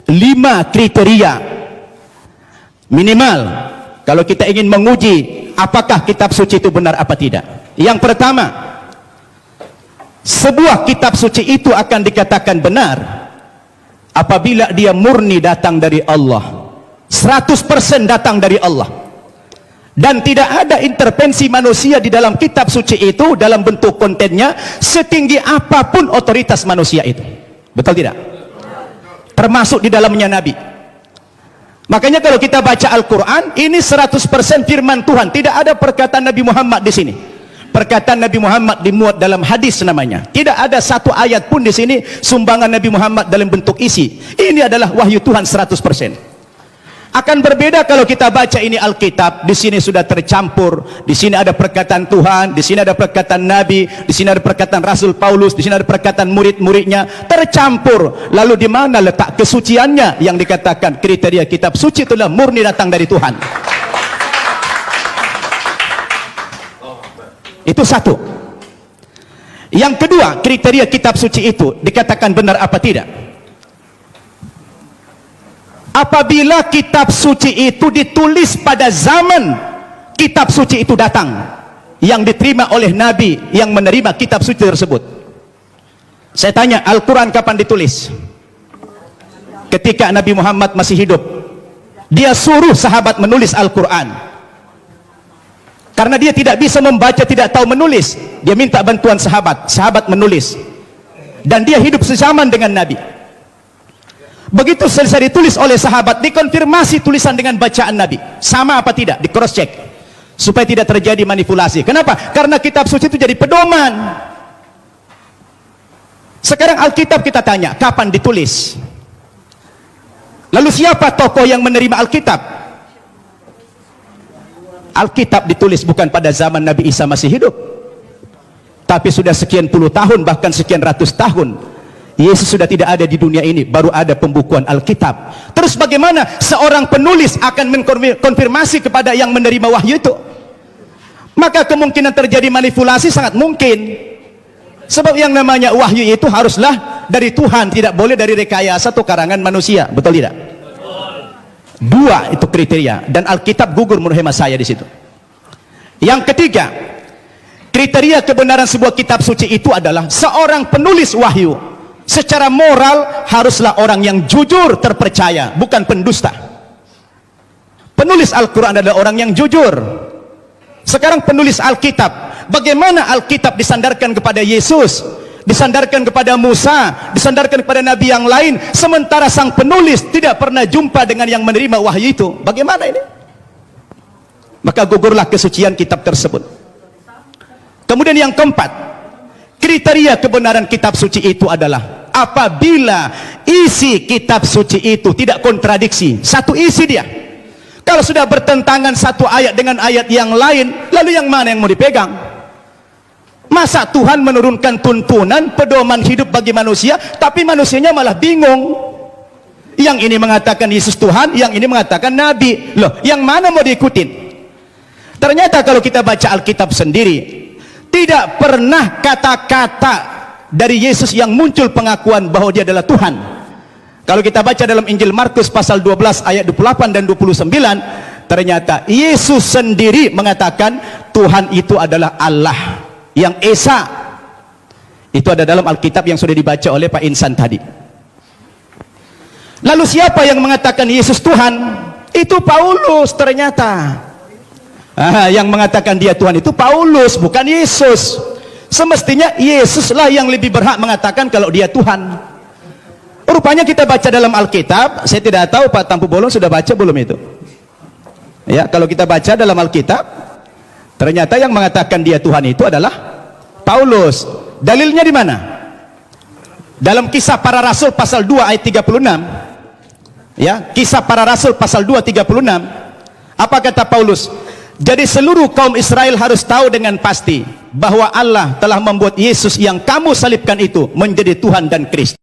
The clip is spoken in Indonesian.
5 kriteria minimal kalau kita ingin menguji apakah kitab suci itu benar apa tidak. Yang pertama, sebuah kitab suci itu akan dikatakan benar apabila dia murni datang dari Allah, 100% datang dari Allah, dan tidak ada intervensi manusia di dalam kitab suci itu dalam bentuk kontennya, setinggi apapun otoritas manusia itu. Betul tidak? Termasuk di dalamnya Nabi. Makanya kalau kita baca Al-Quran, ini 100% firman Tuhan, tidak ada perkataan Nabi Muhammad di sini. Perkataan Nabi Muhammad dimuat dalam hadis namanya. Tidak ada satu ayat pun di sini sumbangan Nabi Muhammad dalam bentuk isi. Ini adalah wahyu Tuhan 100%. Akan berbeda kalau kita baca ini Alkitab, di sini sudah tercampur, di sini ada perkataan Tuhan, di sini ada perkataan Nabi, di sini ada perkataan Rasul Paulus, di sini ada perkataan murid-muridnya, tercampur. Lalu di mana letak kesuciannya yang dikatakan kriteria kitab suci itulah murni datang dari Tuhan? Itu satu. Yang kedua, kriteria kitab suci itu dikatakan benar apa tidak? Apabila kitab suci itu ditulis pada zaman kitab suci itu datang, yang diterima oleh Nabi yang menerima kitab suci tersebut. Saya tanya, Al-Quran kapan ditulis? Ketika Nabi Muhammad masih hidup. Dia suruh sahabat menulis Al-Quran. Karena dia tidak bisa membaca, tidak tahu menulis, dia minta bantuan sahabat, sahabat menulis. Dan dia hidup sezaman dengan Nabi. Begitu selesai ditulis oleh sahabat, dikonfirmasi tulisan dengan bacaan Nabi, sama apa tidak, di cross check supaya tidak terjadi manipulasi. Kenapa? Karena kitab suci itu jadi pedoman. Sekarang Alkitab kita tanya, kapan ditulis? Lalu siapa tokoh yang menerima Alkitab? Alkitab ditulis bukan pada zaman Nabi Isa masih hidup, tapi sudah sekian puluh tahun, bahkan sekian ratus tahun Yesus sudah tidak ada di dunia ini, baru ada pembukuan Alkitab. Terus bagaimana seorang penulis akan mengkonfirmasi kepada yang menerima wahyu itu? Maka kemungkinan terjadi manipulasi sangat mungkin. Sebab yang namanya wahyu itu haruslah dari Tuhan, tidak boleh dari rekayasa atau karangan manusia. Betul tidak? Dua itu kriteria, dan Alkitab gugur menurut hemat saya di situ. Yang ketiga, kriteria kebenaran sebuah kitab suci itu adalah seorang penulis wahyu secara moral haruslah orang yang jujur, terpercaya, bukan pendusta. Penulis Al-Quran adalah orang yang jujur. Sekarang penulis Alkitab, bagaimana Alkitab disandarkan kepada Yesus, disandarkan kepada Musa, disandarkan kepada Nabi yang lain, sementara sang penulis tidak pernah jumpa dengan yang menerima wahyu itu? Bagaimana ini? Maka gugurlah kesucian kitab tersebut. Kemudian yang keempat, kriteria kebenaran kitab suci itu adalah apabila isi kitab suci itu tidak kontradiksi, satu isi dia. Kalau sudah bertentangan satu ayat dengan ayat yang lain, lalu yang mana yang mau dipegang? Masa Tuhan menurunkan tuntunan pedoman hidup bagi manusia, tapi manusianya malah bingung? Yang ini mengatakan Yesus Tuhan, yang ini mengatakan Nabi. Loh, yang mana mau diikutin? Ternyata kalau kita baca Alkitab sendiri, tidak pernah kata-kata dari Yesus yang muncul pengakuan bahwa dia adalah Tuhan. Kalau kita baca dalam Injil Markus pasal 12 ayat 28 dan 29, ternyata Yesus sendiri mengatakan Tuhan itu adalah Allah yang Esa. Itu ada dalam Alkitab yang sudah dibaca oleh Pak Insan tadi. Lalu siapa yang mengatakan Yesus Tuhan? Itu Paulus ternyata. Yang mengatakan dia Tuhan itu Paulus, bukan Yesus. Semestinya Yesuslah yang lebih berhak mengatakan kalau dia Tuhan. Rupanya kita baca dalam Alkitab, saya tidak tahu Pak Tampu Bolon sudah baca belum itu? Ya, kalau kita baca dalam Alkitab, ternyata yang mengatakan dia Tuhan itu adalah Paulus. Dalilnya di mana? Dalam Kisah Para Rasul pasal 2 ayat 36. Ya, Kisah Para Rasul pasal 2 36. Apa kata Paulus? Jadi seluruh kaum Israel harus tahu dengan pasti bahwa Allah telah membuat Yesus yang kamu salibkan itu menjadi Tuhan dan Kristus.